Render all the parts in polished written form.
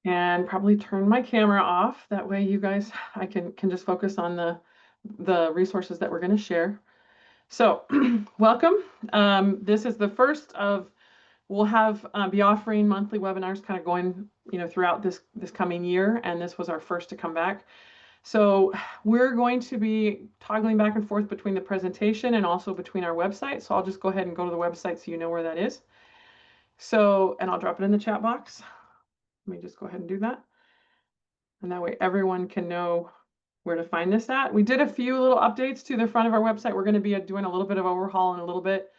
and probably turn my camera off. That way you guys, I can just focus on the resources that we're going to share. So welcome. This is the first of, we'll have be offering monthly webinars kind of going, throughout this coming year. And this was our first to come back. So we're going to be toggling back and forth between the presentation and also between our website. So I'll just go ahead and go to the website so you know where that is. So, and I'll drop it in the chat box. Let me just go ahead and do that. And that way everyone can know where to find this at. We did a few little updates to the front of our website. We're going to be doing a little bit of overhaul in a little bit.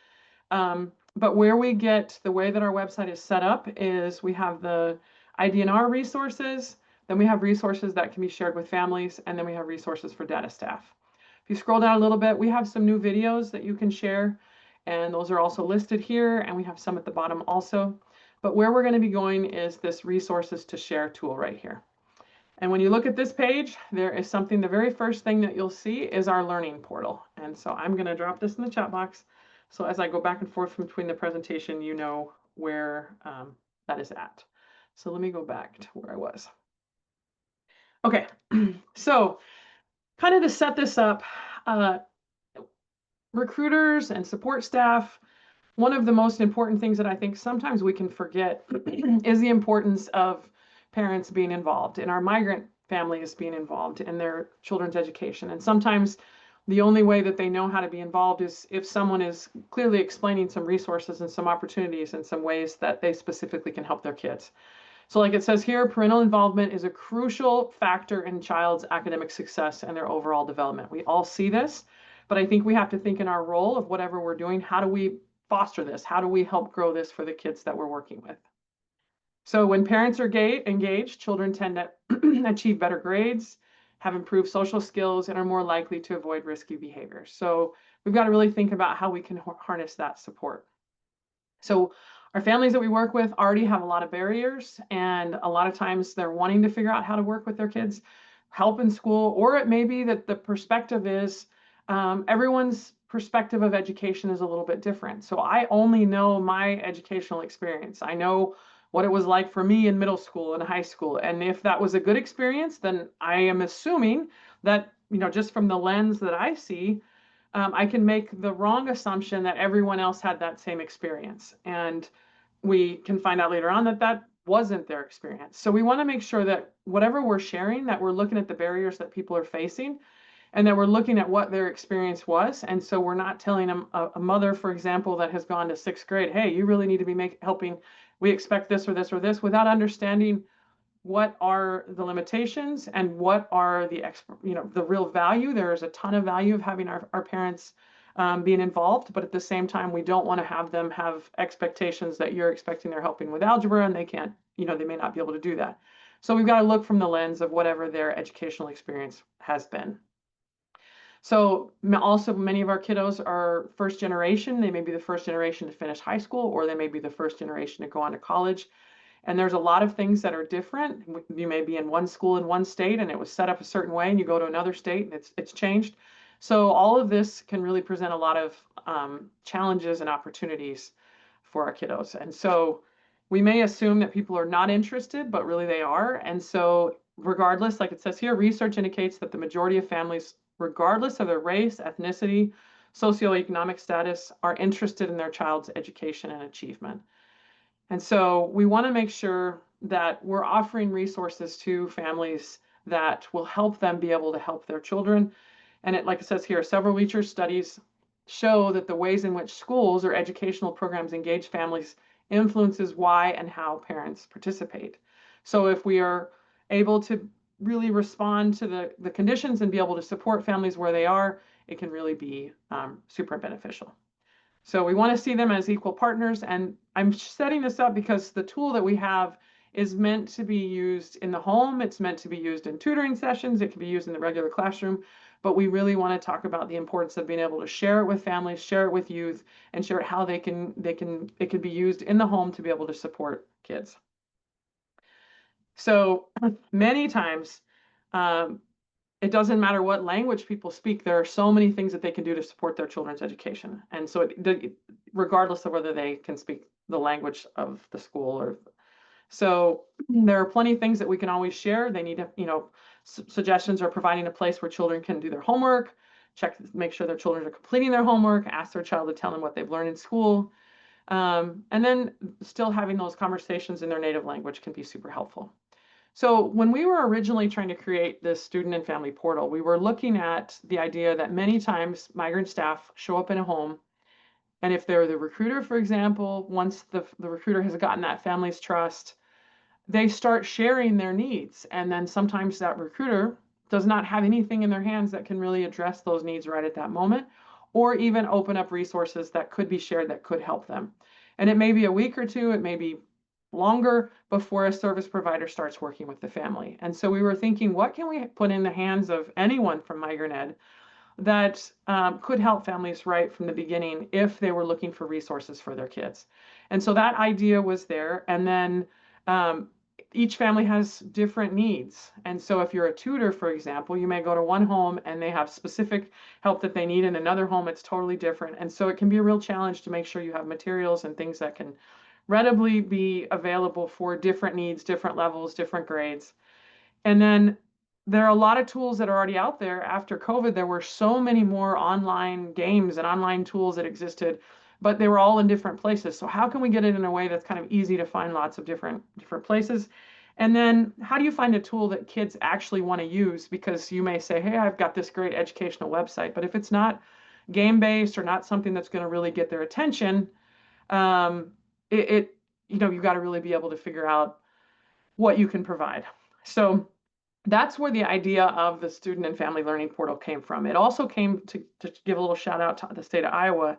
But where we get the way that our website is set up is we have the IDNR resources, then we have resources that can be shared with families, and then we have resources for data staff. If you scroll down a little bit, we have some new videos that you can share, and those are also listed here, and we have some at the bottom also. But where we're going to be going is this resources to share tool right here. And when you look at this page, there is something, the very first thing that you'll see is our learning portal. And so I'm going to drop this in the chat box. So as I go back and forth between the presentation, you know where that is at. So let me go back to where I was. Okay, so kind of to set this up, recruiters and support staff, one of the most important things that I think sometimes we can forget is the importance of parents being involved and our migrant families being involved in their children's education. And sometimes the only way that they know how to be involved is if someone is clearly explaining some resources and some opportunities and some ways that they specifically can help their kids. So like it says here, parental involvement is a crucial factor in child's academic success and their overall development. We all see this, but I think we have to think in our role of whatever we're doing, how do we foster this? How do we help grow this for the kids that we're working with? So when parents are engaged, children tend to achieve better grades, have improved social skills, and are more likely to avoid risky behaviors. So we've got to really think about how we can harness that support. So our families that we work with already have a lot of barriers, and a lot of times they're wanting to figure out how to work with their kids, help in school, or it may be that the perspective is everyone's perspective of education is a little bit different. So I only know my educational experience. I know what it was like for me in middle school and high school. And if that was a good experience, then I am assuming that, just from the lens that I see, I can make the wrong assumption that everyone else had that same experience. And we can find out later on that that wasn't their experience. So we want to make sure that whatever we're sharing, that we're looking at the barriers that people are facing and that we're looking at what their experience was. And so we're not telling them, a mother, for example, that has gone to 6th grade, hey, you really need to be helping, we expect this or this or this, without understanding what are the limitations and what are the real value. There is a ton of value of having our parents being involved, but at the same time, we don't want to have them have expectations that you're expecting they're helping with algebra and they can't, they may not be able to do that. So we've got to look from the lens of whatever their educational experience has been. So also many of our kiddos are first generation. They may be the first generation to finish high school, or they may be the first generation to go on to college. And there's a lot of things that are different. You may be in one school in one state and it was set up a certain way, and you go to another state and it's changed. So all of this can really present a lot of challenges and opportunities for our kiddos. And so we may assume that people are not interested, but really they are. And so regardless, like it says here, research indicates that the majority of families, regardless of their race, ethnicity, socioeconomic status, are interested in their child's education and achievement. And so we want to make sure that we're offering resources to families that will help them be able to help their children. And it, like it says here, several research studies show that the ways in which schools or educational programs engage families influences why and how parents participate. So if we are able to really respond to the conditions and be able to support families where they are, it can really be super beneficial. So we want to see them as equal partners. And I'm setting this up because the tool that we have is meant to be used in the home. It's meant to be used in tutoring sessions. It can be used in the regular classroom. But we really want to talk about the importance of being able to share it with families, share it with youth, and share it how it can be used in the home to be able to support kids. So many times, it doesn't matter what language people speak, there are so many things that they can do to support their children's education. And so regardless of whether they can speak the language of the school or So there are plenty of things that we can always share. They need to, suggestions are providing a place where children can do their homework, make sure their children are completing their homework, ask their child to tell them what they've learned in school. And then still having those conversations in their native language can be super helpful. So when we were originally trying to create this student and family portal, we were looking at the idea that many times migrant staff show up in a home, and if they're the recruiter, for example, once the recruiter has gotten that family's trust, they start sharing their needs. And then sometimes that recruiter does not have anything in their hands that can really address those needs right at that moment, or even open up resources that could be shared that could help them. And it may be a week or two, it may be longer before a service provider starts working with the family. And so we were thinking, what can we put in the hands of anyone from Migrant Ed that could help families right from the beginning if they were looking for resources for their kids? And so that idea was there. And then each family has different needs. And so if you're a tutor, for example, you may go to one home and they have specific help that they need. In another home, it's totally different. And so it can be a real challenge to make sure you have materials and things that can readily be available for different needs, different levels, different grades. And then there are a lot of tools that are already out there. After COVID, there were so many more online games and online tools that existed, but they were all in different places. So how can we get it in a way that's kind of easy to find lots of different places? And then how do you find a tool that kids actually want to use? Because you may say, hey, I've got this great educational website, but if it's not game-based or not something that's going to really get their attention, you've got to really be able to figure out what you can provide. So that's where the idea of the student and family learning portal came from. It also came to give a little shout out to the state of Iowa.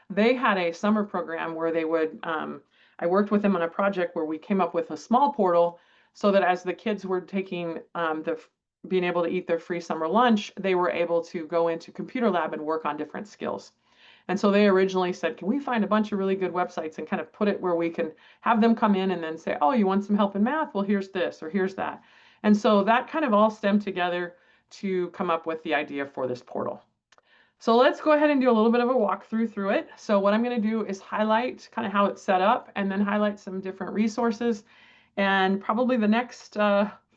They had a summer program where they would, I worked with them on a project where we came up with a small portal so that as the kids were taking being able to eat their free summer lunch, they were able to go into computer lab and work on different skills. And so they originally said, can we find a bunch of really good websites and kind of put it where we can have them come in and then say, oh, you want some help in math? Well, here's this or here's that. And so that kind of all stemmed together to come up with the idea for this portal. So let's go ahead and do a little bit of a walkthrough through it. So what I'm going to do is highlight kind of how it's set up and then highlight some different resources. And probably the next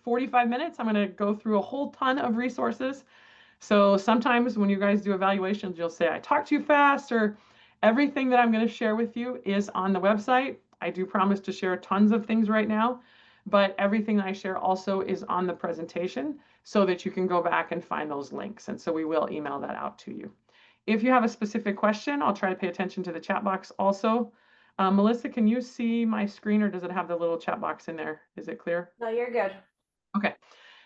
45 minutes, I'm going to go through a whole ton of resources. So sometimes when you guys do evaluations, you'll say I talk too fast, or everything that I'm going to share with you is on the website. I do promise to share tons of things right now, but everything I share also is on the presentation so that you can go back and find those links. And so we will email that out to you. If you have a specific question, I'll try to pay attention to the chat box also. Melissa, can you see my screen, or does it have the little chat box in there? Is it clear? No, you're good. Okay.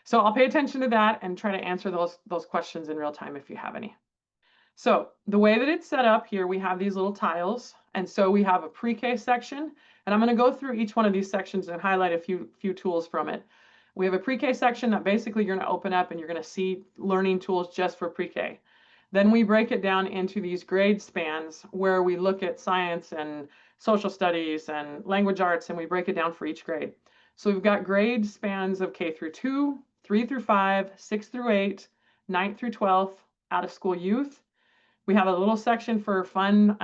So I'll pay attention to that and try to answer those questions in real time if you have any. So the way that it's set up here, we have these little tiles. And so we have a pre-K section, and I'm going to go through each one of these sections and highlight a few tools from it. We have a pre-K section that basically you're going to open up and you're going to see learning tools just for pre-K. Then we break it down into these grade spans where we look at science and social studies and language arts, and we break it down for each grade. So we've got grade spans of K through 2, 3 through 5, 6 through 8, 9th through 12th, out of school youth. We have a little section for fun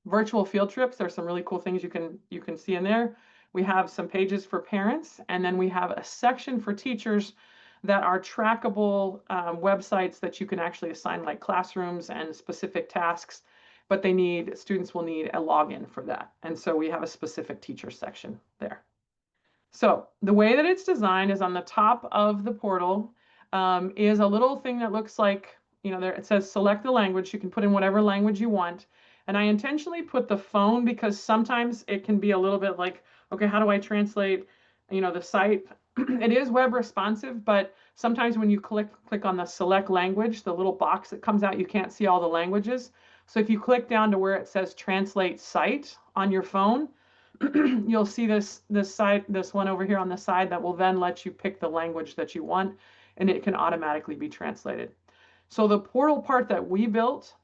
virtual field trips. There's some really cool things you can see in there. We have some pages for parents, and then we have a section for teachers that are trackable websites that you can actually assign like classrooms and specific tasks, but students will need a login for that. And so we have a specific teacher section there. So the way that it's designed is on the top of the portal is a little thing that looks like, there it says select the language. You can put in whatever language you want. And I intentionally put the phone because sometimes it can be a little bit like, okay, how do I translate, the site? It is web responsive, but sometimes when you click on the select language, the little box that comes out, you can't see all the languages. So if you click down to where it says translate site on your phone, you'll see this one over here on the side that will then let you pick the language that you want, and it can automatically be translated. So the portal part that we built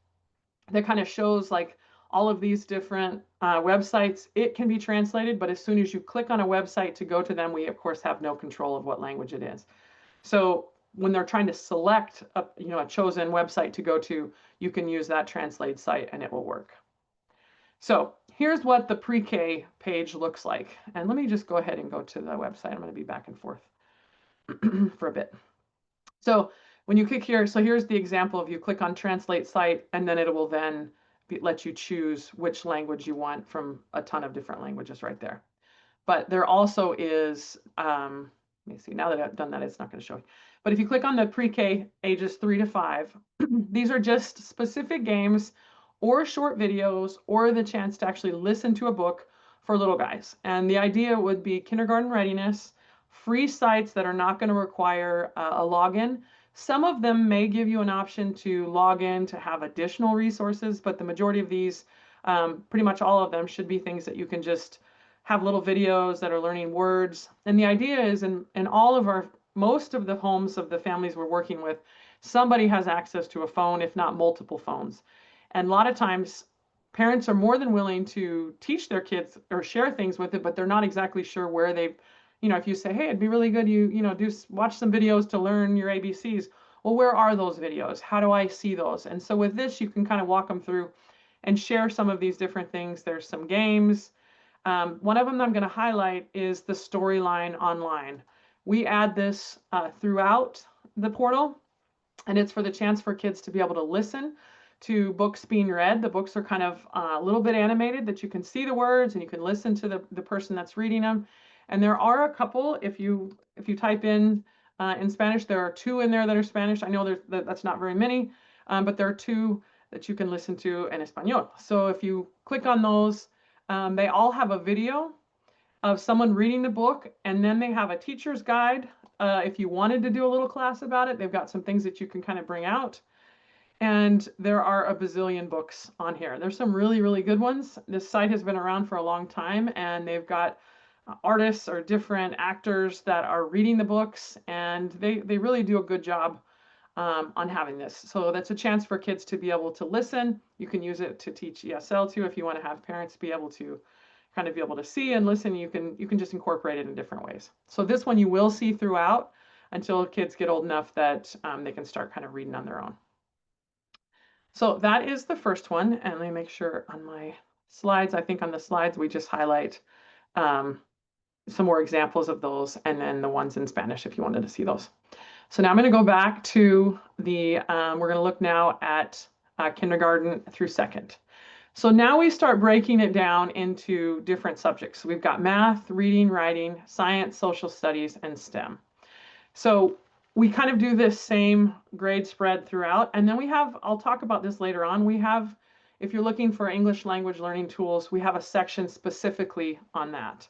that kind of shows like all of these different websites, it can be translated, but as soon as you click on a website to go to them, we of course have no control of what language it is. So when they're trying to select a chosen website to go to, you can use that translate site and it will work. So here's what the pre-K page looks like. And let me just go ahead and go to the website. I'm going to be back and forth for a bit. So when you click here, so here's the example of you click on translate site, and then it will then let you choose which language you want from a ton of different languages right there. But there also is, let me see, now that I've done that, it's not going to show. But if you click on the pre-K ages 3 to 5, these are just specific games or short videos or the chance to actually listen to a book for little guys. And the idea would be kindergarten readiness, free sites that are not going to require a login. Some of them may give you an option to log in to have additional resources, but the majority of these, pretty much all of them, should be things that you can just have little videos that are learning words. And the idea is in all of our, most of the homes of the families we're working with, somebody has access to a phone, if not multiple phones. And a lot of times parents are more than willing to teach their kids or share things with it, but they're not exactly sure where they, if you say, hey, it'd be really good, do watch some videos to learn your ABCs. Well, where are those videos? How do I see those? And so with this, you can kind of walk them through and share some of these different things. There's some games. One of them that I'm going to highlight is the storyline online. We add this throughout the portal, and it's for the chance for kids to be able to listen to books being read. The books are kind of a little bit animated that you can see the words and you can listen to the person that's reading them. And there are a couple, if you type in Spanish, there are 2 in there that are Spanish. I know that's not very many, but there are 2 that you can listen to in Espanol. So if you click on those, they all have a video of someone reading the book, and then they have a teacher's guide. If you wanted to do a little class about it, they've got some things that you can kind of bring out. And there are a bazillion books on here. There's some really, really good ones. This site has been around for a long time, and they've got artists or different actors that are reading the books, and they really do a good job on having this. So that's a chance for kids to be able to listen. You can use it to teach ESL too if you want to have parents be able to kind of be able to see and listen. You can just incorporate it in different ways. So this one you will see throughout until kids get old enough that they can start kind of reading on their own. So that is the first one. And let me make sure on my slides, I think on the slides we just highlight some more examples of those, and then the ones in Spanish if you wanted to see those. So now I'm going to go back to the, we're going to look now at kindergarten through 2nd. So now we start breaking it down into different subjects. So we've got math, reading, writing, science, social studies, and STEM. So we kind of do this same grade spread throughout. And then we have, I'll talk about this later on, we have, if you're looking for English language learning tools, we have a section specifically on that.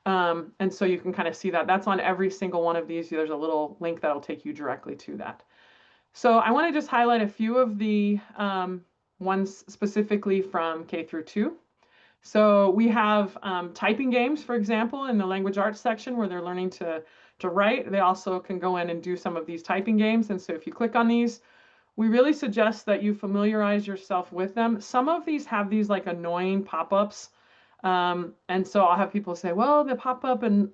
And so you can kind of see that. That's on every single one of these. There's a little link that'll take you directly to that. So I want to just highlight a few of the ones specifically from K through 2. So we have typing games, for example, in the language arts section where they're learning to write. They also can go in and do some of these typing games. And so if you click on these, we really suggest that you familiarize yourself with them. Some of these have these like annoying pop-ups. And so I'll have people say, well, the pop-up and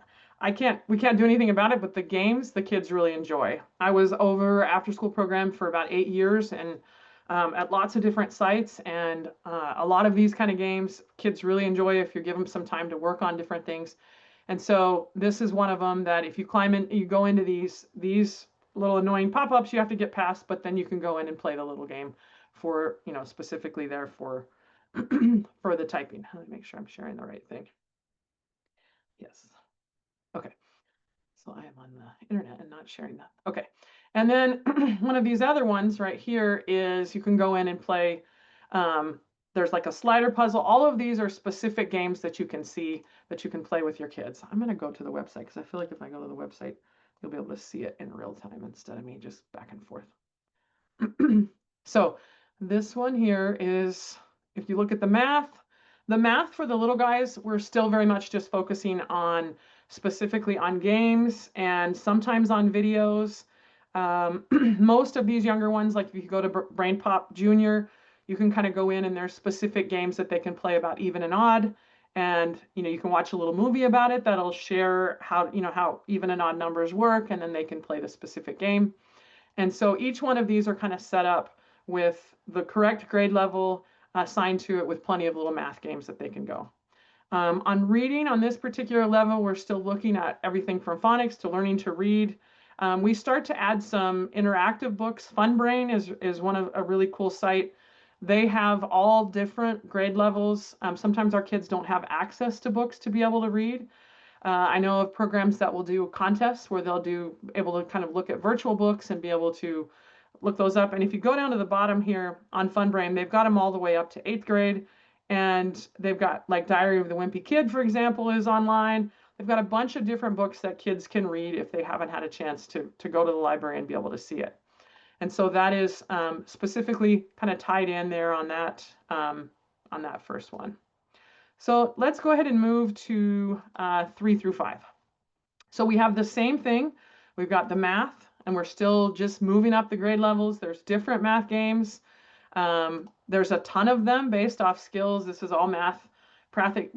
we can't do anything about it, but the games the kids really enjoy. I was over after school program for about 8 years and at lots of different sites, and a lot of these kind of games kids really enjoy if you give them some time to work on different things. And so this is one of them that if you climb in, you go into these little annoying pop-ups you have to get past, but then you can go in and play the little game for, specifically there for for the typing. Let me make sure I'm sharing the right thing. Yes. Okay. So I am on the internet and not sharing that. Okay. And then one of these other ones right here is you can go in and play. There's like a slider puzzle. All of these are specific games that you can see that you can play with your kids. I'm going to go to the website because I feel like if I go to the website, you'll be able to see it in real time instead of me just back and forth. So this one here is, if you look at the math for the little guys, we're still very much just focusing on specifically on games and sometimes on videos. Most of these younger ones, like if you go to Brain Pop Junior, you can kind of go in and there's specific games that they can play about even and odd. And, you can watch a little movie about it that'll share how, how even and odd numbers work, and then they can play the specific game. And so each one of these are kind of set up with the correct grade level, assigned to it with plenty of little math games that they can go. On reading, on this particular level, we're still looking at everything from phonics to learning to read. We start to add some interactive books. FunBrain is one of a really cool site. They have all different grade levels. Sometimes our kids don't have access to books to be able to read. I know of programs that will do contests where they'll do able to kind of look at virtual books and be able to look those up. And if you go down to the bottom here on FunBrain, they've got them all the way up to 8th grade. And they've got like Diary of the Wimpy Kid, for example, is online. They've got a bunch of different books that kids can read if they haven't had a chance to go to the library and be able to see it. And so that is specifically kind of tied in there on that first one. So let's go ahead and move to 3 through 5. So we have the same thing. We've got the math, and we're still just moving up the grade levels. There's different math games. There's a ton of them based off skills. This is all math practice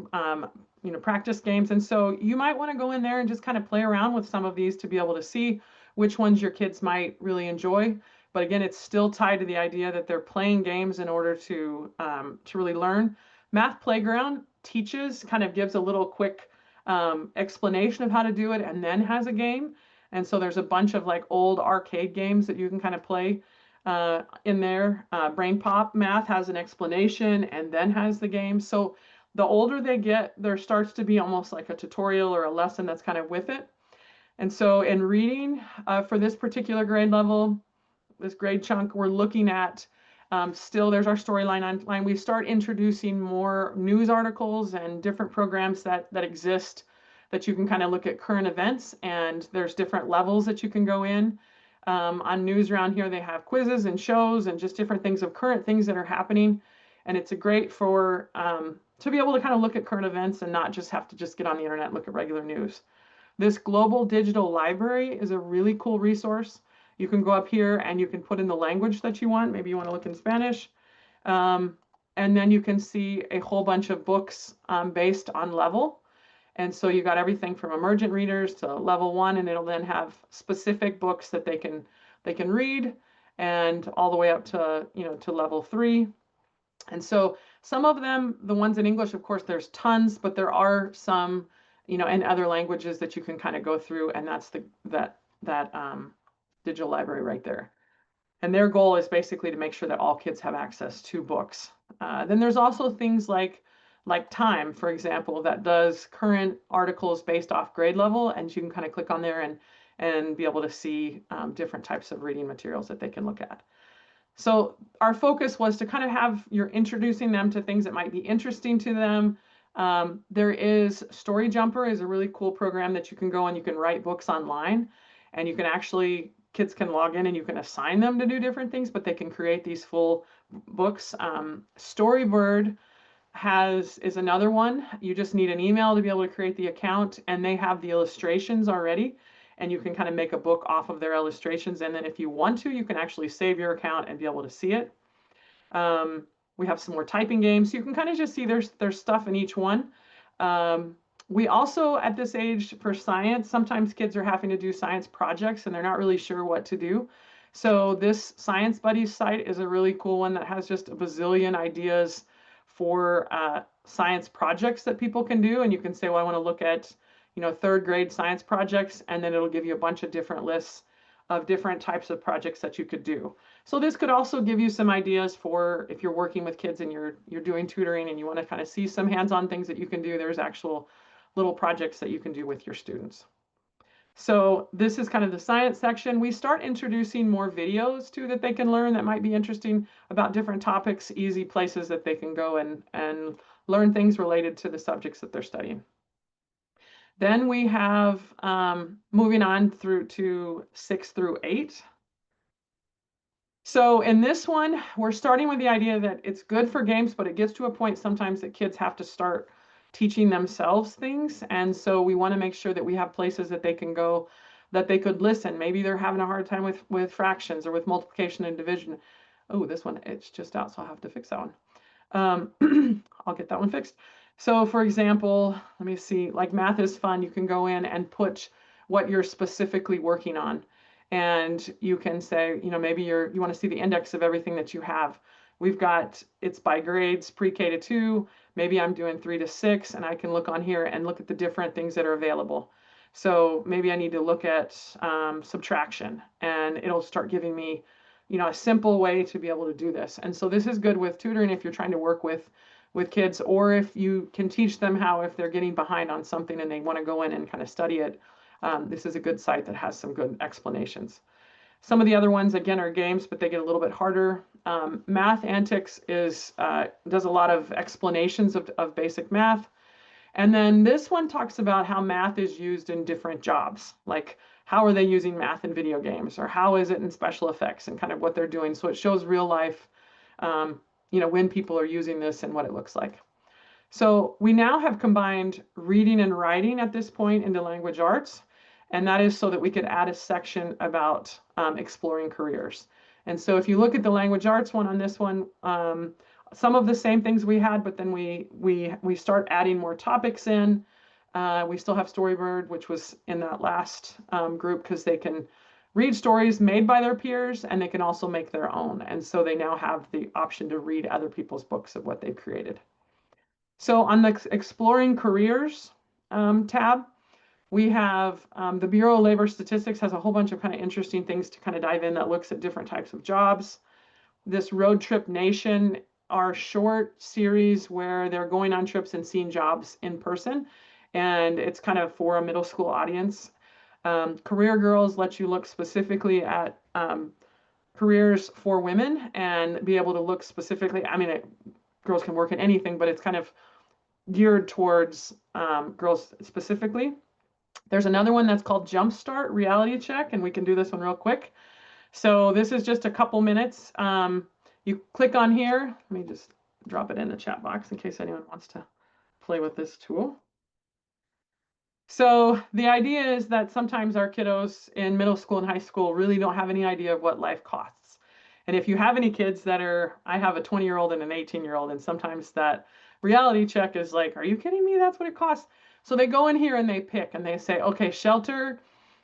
games. And so you might want to go in there and just kind of play around with some of these to be able to see which ones your kids might really enjoy. But again, it's still tied to the idea that they're playing games in order to really learn. Math Playground teaches, kind of gives a little quick explanation of how to do it and then has a game. And so there's a bunch of like old arcade games that you can kind of play in there. Brain Pop Math has an explanation and then has the game. So the older they get, there starts to be almost like a tutorial or a lesson that's kind of with it. And so in reading for this particular grade level, this grade chunk, we're looking at still there's our storyline online. We start introducing more news articles and different programs that exist that you can kind of look at current events, and there's different levels that you can go in. On news around here, they have quizzes and shows and just different things of current things that are happening. And it's a great for to be able to kind of look at current events and not just have to just get on the internet and look at regular news. This global digital library is a really cool resource. You can go up here and you can put in the language that you want. Maybe you want to look in Spanish. And then you can see a whole bunch of books based on level. And so you got everything from emergent readers to level 1, and it'll then have specific books that they can read, and all the way up to to level 3. And so some of them, the ones in English, of course, there's tons, but there are some in other languages that you can kind of go through, and that's that digital library right there. And their goal is basically to make sure that all kids have access to books. Then there's also things like Time, for example, that does current articles based off grade level, and you can kind of click on there and be able to see different types of reading materials that they can look at. So our focus was to kind of have you're introducing them to things that might be interesting to them. There is Story Jumper is a really cool program that you can go and you can write books online, and you can actually kids can log in and you can assign them to do different things, but they can create these full books. Storybird is another one. You just need an email to be able to create the account, and they have the illustrations already, and you can kind of make a book off of their illustrations. And then if you want to, you can actually save your account and be able to see it. We have some more typing games. So you can kind of just see there's stuff in each one. We also, at this age for science, sometimes kids are having to do science projects and they're not really sure what to do. So this Science Buddies site is a really cool one that has just a bazillion ideas for science projects that people can do. And you can say, well, I want to look at, 3rd grade science projects, and then it'll give you a bunch of different lists of different types of projects that you could do. So this could also give you some ideas for if you're working with kids and you're doing tutoring and you want to kind of see some hands-on things that you can do. There's actual little projects that you can do with your students. So this is kind of the science section. We start introducing more videos too that they can learn that might be interesting about different topics, easy places that they can go and learn things related to the subjects that they're studying. Then we have moving on through to 6 through 8. So in this one, we're starting with the idea that it's good for games, but it gets to a point sometimes that kids have to start teaching themselves things. And so we want to make sure that we have places that they can go, that they could listen. Maybe they're having a hard time with fractions or with multiplication and division. Oh, this one, it's just out, so I'll have to fix that one. I'll get that one fixed. So for example, let me see, like math is fun. You can go in and put what you're specifically working on. And you can say, maybe you want to see the index of everything that you have. We've got, it's by grades, pre-K to 2. Maybe I'm doing 3 to 6, and I can look on here and look at the different things that are available. So maybe I need to look at subtraction, and it'll start giving me, a simple way to be able to do this. And so this is good with tutoring if you're trying to work with kids, or if you can teach them how, if they're getting behind on something and they want to go in and kind of study it. This is a good site that has some good explanations. Some of the other ones, again, are games, but they get a little bit harder. Math Antics does a lot of explanations of basic math. And then this one talks about how math is used in different jobs. Like, how are they using math in video games, or how is it in special effects, and kind of what they're doing. So it shows real life, when people are using this and what it looks like. So we now have combined reading and writing at this point into language arts. And that is so that we could add a section about exploring careers. And so if you look at the language arts one on this one, some of the same things we had, but then we start adding more topics in. We still have Storybird, which was in that last group, because they can read stories made by their peers, and they can also make their own. And so they now have the option to read other people's books of what they've created. So on the Exploring Careers tab, we have the Bureau of Labor Statistics has a whole bunch of kind of interesting things to kind of dive in that looks at different types of jobs. This Road Trip Nation are short series where they're going on trips and seeing jobs in person. And it's kind of for a middle school audience. Career Girls lets you look specifically at careers for women and be able to look specifically. I mean, girls can work in anything, but it's kind of geared towards girls specifically. There's another one that's called Jumpstart Reality Check, and we can do this one real quick. So this is just a couple minutes. You click on here. Let me just drop it in the chat box in case anyone wants to play with this tool. So the idea is that sometimes our kiddos in middle school and high school really don't have any idea of what life costs. And if you have any kids that I have a 20-year-old and an 18-year-old, and sometimes that reality check is like, are you kidding me? That's what it costs. So they go in here and they pick and they say, okay, shelter.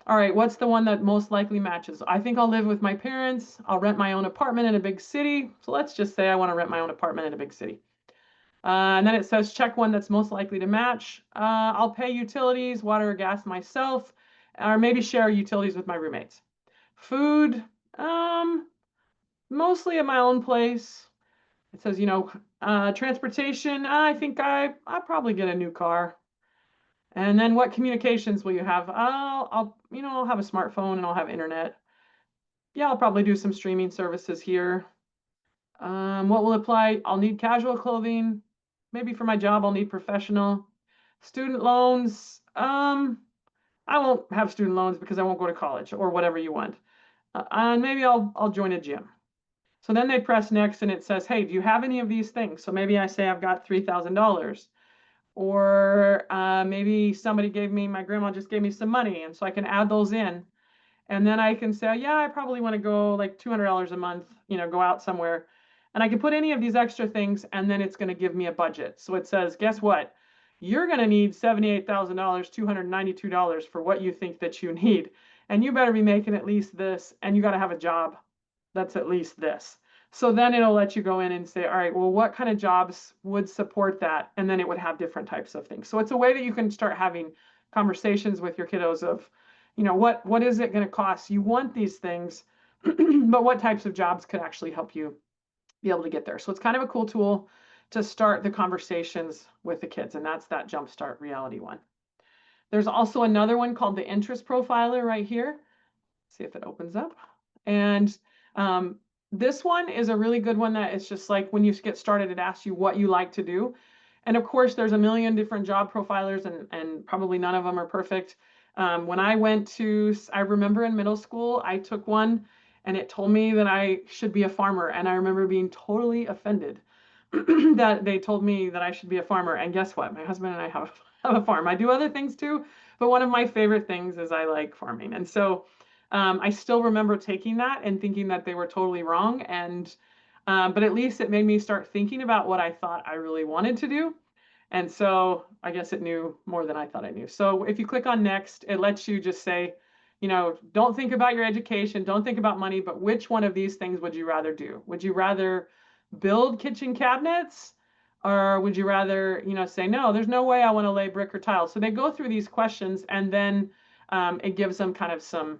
All right, what's the one that most likely matches? I think I'll live with my parents. I'll rent my own apartment in a big city. So let's just say I want to rent my own apartment in a big city. And then it says check one that's most likely to match. I'll pay utilities, water or gas myself, or maybe share utilities with my roommates. Food, mostly at my own place. It says, transportation, I think I'll probably get a new car. And then what communications will you have? I'll have a smartphone and I'll have internet. Yeah, I'll probably do some streaming services here. What will apply? I'll need casual clothing. Maybe for my job, I'll need professional. Student loans. I won't have student loans because I won't go to college, or whatever you want. And maybe I'll join a gym. So then they press next and it says, hey, do you have any of these things? So maybe I say I've got $3,000. Or maybe my grandma just gave me some money, and so I can add those in. And then I can say, yeah, I probably want to go like $200 a month, go out somewhere. And I can put any of these extra things, and then it's going to give me a budget. So it says, guess what? You're going to need $78,000, $292 for what you think that you need. And you better be making at least this, and you got to have a job that's at least this. So then it'll let you go in and say, all right, well, what kind of jobs would support that? And then it would have different types of things. So it's a way that you can start having conversations with your kiddos of, what is it going to cost? You want these things, but what types of jobs could actually help you be able to get there? So it's kind of a cool tool to start the conversations with the kids. And that's that Jumpstart Reality one. There's also another one called the Interest Profiler right here. See if it opens up. And this one is a really good one that it's just like when you get started, it asks you what you like to do. And of course, there's a million different job profilers, and probably none of them are perfect. When I remember in middle school, I took one and it told me that I should be a farmer. And I remember being totally offended that they told me that I should be a farmer. And guess what? My husband and I have a farm. I do other things too, but one of my favorite things is I like farming. And so I still remember taking that and thinking that they were totally wrong. But at least it made me start thinking about what I thought I really wanted to do. And so I guess it knew more than I thought I knew. So if you click on next, it lets you just say, don't think about your education, don't think about money, but which one of these things would you rather do? Would you rather build kitchen cabinets? Or would you rather, say, no, there's no way I want to lay brick or tile? So they go through these questions, and then it gives them kind of some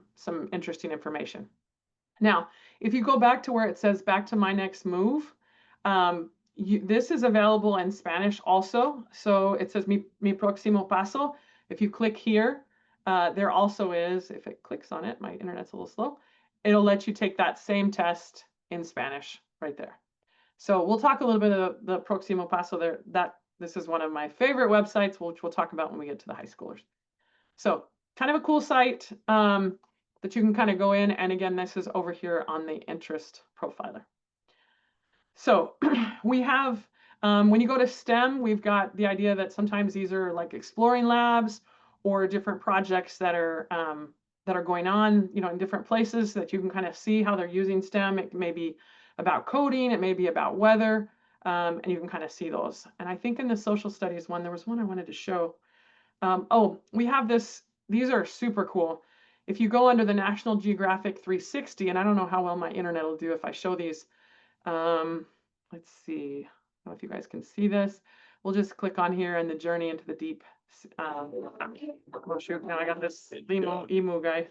interesting information. Now, if you go back to where it says back to my next move, this is available in Spanish also. So it says mi próximo paso. If you click here, there also is, if it clicks on it, my internet's a little slow, it'll let you take that same test in Spanish right there. So we'll talk a little bit of the Próximo Paso there. This is one of my favorite websites, which we'll talk about when we get to the high schoolers. So kind of a cool site that you can kind of go in. And again, this is over here on the interest profiler. So we have, when you go to STEM, we've got the idea that sometimes these are like exploring labs or different projects that are going on, in different places that you can kind of see how they're using STEM. It may be about coding, it may be about weather, and you can kind of see those. And I think in the social studies one, there was one I wanted to show. Oh, we have this, these are super cool. If you go under the National Geographic 360, and I don't know how well my internet will do if I show these. Let's see, I don't know if you guys can see this. We'll just click on here and the journey into the deep. Oh shoot, now I got this emu guy.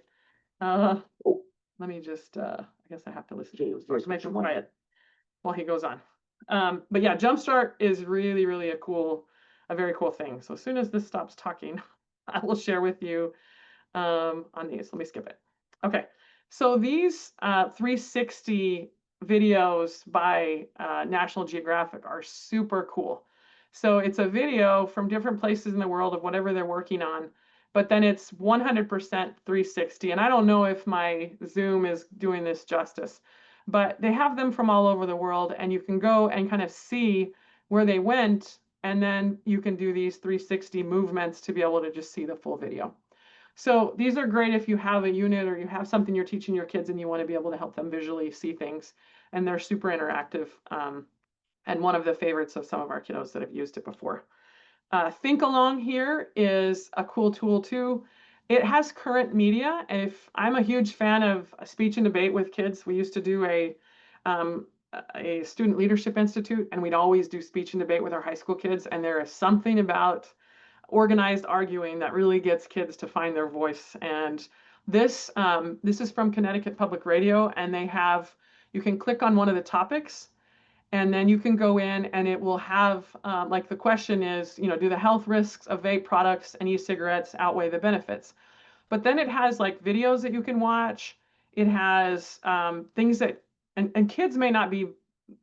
Let me just, I guess I have to listen to this. Make him quiet while he goes on. But yeah, Jumpstart is really, really a very cool thing. So as soon as this stops talking, I will share with you on these. Let me skip it. Okay, so these 360 videos by National Geographic are super cool. So it's a video from different places in the world of whatever they're working on, but then it's 100% 360. And I don't know if my Zoom is doing this justice, but they have them from all over the world, and you can go and kind of see where they went, and then you can do these 360 movements to be able to just see the full video. So these are great if you have a unit or you have something you're teaching your kids and you want to be able to help them visually see things, and they're super interactive, and one of the favorites of some of our kiddos that have used it before. Think Along here is a cool tool too. It has current media. If I'm a huge fan of speech and debate with kids, we used to do a student leadership institute, and we'd always do speech and debate with our high school kids. And there is something about organized arguing that really gets kids to find their voice. And this is from Connecticut Public Radio, and you can click on one of the topics, and then you can go in and it will have, like the question is, do the health risks of vape products and e-cigarettes outweigh the benefits? But then it has like videos that you can watch. It has things that, and kids may not be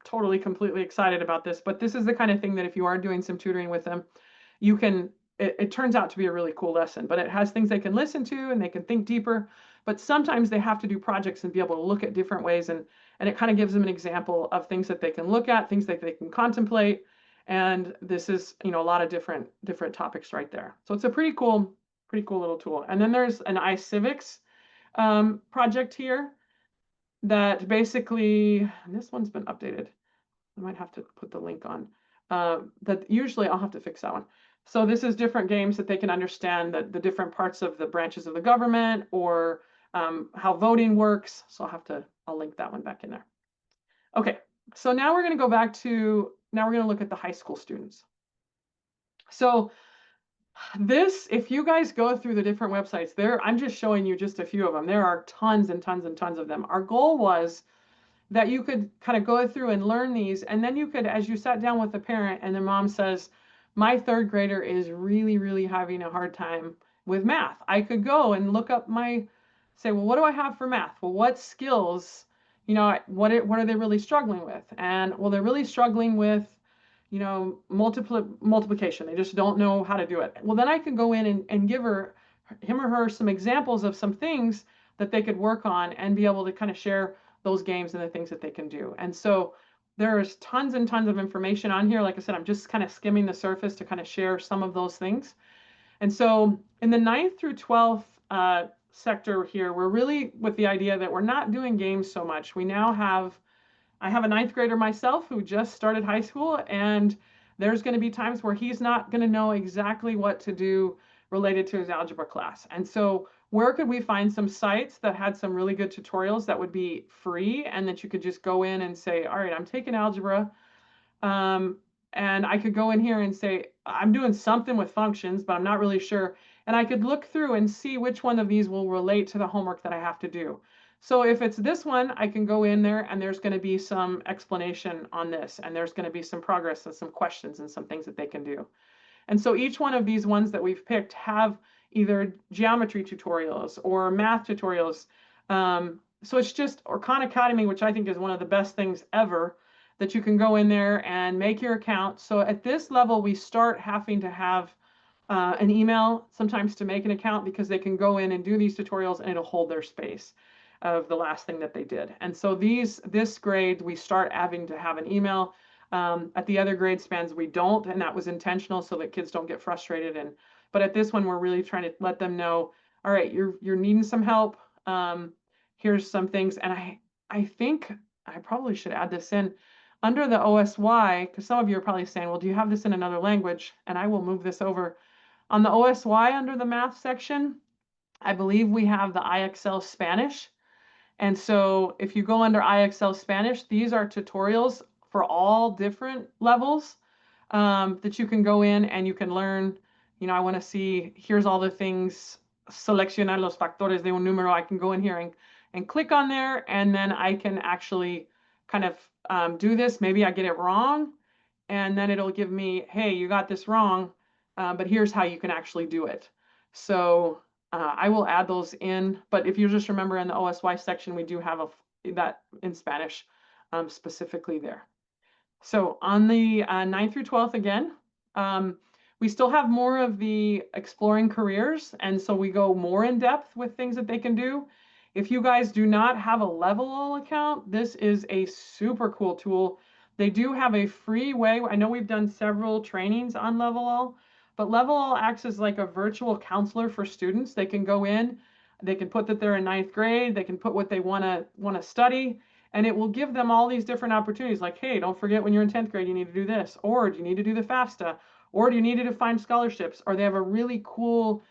totally completely excited about this, but this is the kind of thing that if you are doing some tutoring with them, you can, it turns out to be a really cool lesson. But it has things they can listen to and they can think deeper. But sometimes they have to do projects and be able to look at different ways, and it kind of gives them an example of things that they can look at, things that they can contemplate. And this is, a lot of different topics right there. So it's a pretty cool little tool. And then there's an iCivics project here that basically, and this one's been updated. I might have to put the link on. That usually I'll have to fix that one. So this is different games that they can understand the different parts of the branches of the government, or how voting works. So I'll link that one back in there. Okay, so now we're going to go back to, now we're going to look at the high school students. So this, if you guys go through the different websites there, I'm just showing you just a few of them. There are tons and tons and tons of them. Our goal was that you could kind of go through and learn these, and then you could, as you sat down with the parent and the mom says, my third grader is really, really having a hard time with math. I could go and look up say, well, what do I have for math? Well, what skills, what are they really struggling with? And well, they're really struggling with, multiplication. They just don't know how to do it. Well, then I could go in and give him or her some examples of some things that they could work on and be able to kind of share those games and the things that they can do. And so there's tons and tons of information on here. Like I said, I'm just kind of skimming the surface to kind of share some of those things. And so in the 9th through 12th sector here, we're really with the idea that we're not doing games so much. I have a 9th grader myself who just started high school, and there's going to be times where he's not going to know exactly what to do related to his algebra class. And so where could we find some sites that had some really good tutorials that would be free and that you could just go in and say, all right, I'm taking algebra. And I could go in here and say, I'm doing something with functions, but I'm not really sure. And I could look through and see which one of these will relate to the homework that I have to do. So if it's this one, I can go in there and there's going to be some explanation on this, and there's going to be some progress and some questions and some things that they can do. And so each one of these ones that we've picked have either geometry tutorials or math tutorials. So it's just, or Khan Academy, which I think is one of the best things ever, that you can go in there and make your account. So at this level, we start having to have an email sometimes to make an account, because they can go in and do these tutorials and it'll hold their space of the last thing that they did. And so this grade, we start having to have an email. At the other grade spans, we don't, and that was intentional so that kids don't get frustrated. But at this one, we're really trying to let them know, all right, you're needing some help. Here's some things. And I think I probably should add this in under the OSY, because some of you are probably saying, well, do you have this in another language? And I will move this over. On the OSY under the math section, I believe we have the IXL Spanish. And so if you go under IXL Spanish, these are tutorials for all different levels that you can go in and you can learn. You know, I want to see, here's all the things, seleccionar los factores de un número. I can go in here and click on there, and then I can actually kind of do this. Maybe I get it wrong, and then it'll give me, hey, you got this wrong, but here's how you can actually do it. So I will add those in, but if you just remember in the OSY section, we do have that in Spanish specifically there. So on the 9th through 12th again, we still have more of the exploring careers, and so we go more in depth with things that they can do. If you guys do not have a Levelall account, this is a super cool tool. They do have a free way. I know we've done several trainings on Levelall, but Levelall acts as like a virtual counselor for students. They can go in, they can put that they're in 9th grade, they can put what they want to study, and it will give them all these different opportunities, like, hey, don't forget when you're in 10th grade, you need to do this, or do you need to do the FAFSA, or do you need to find scholarships? Or they have a really cool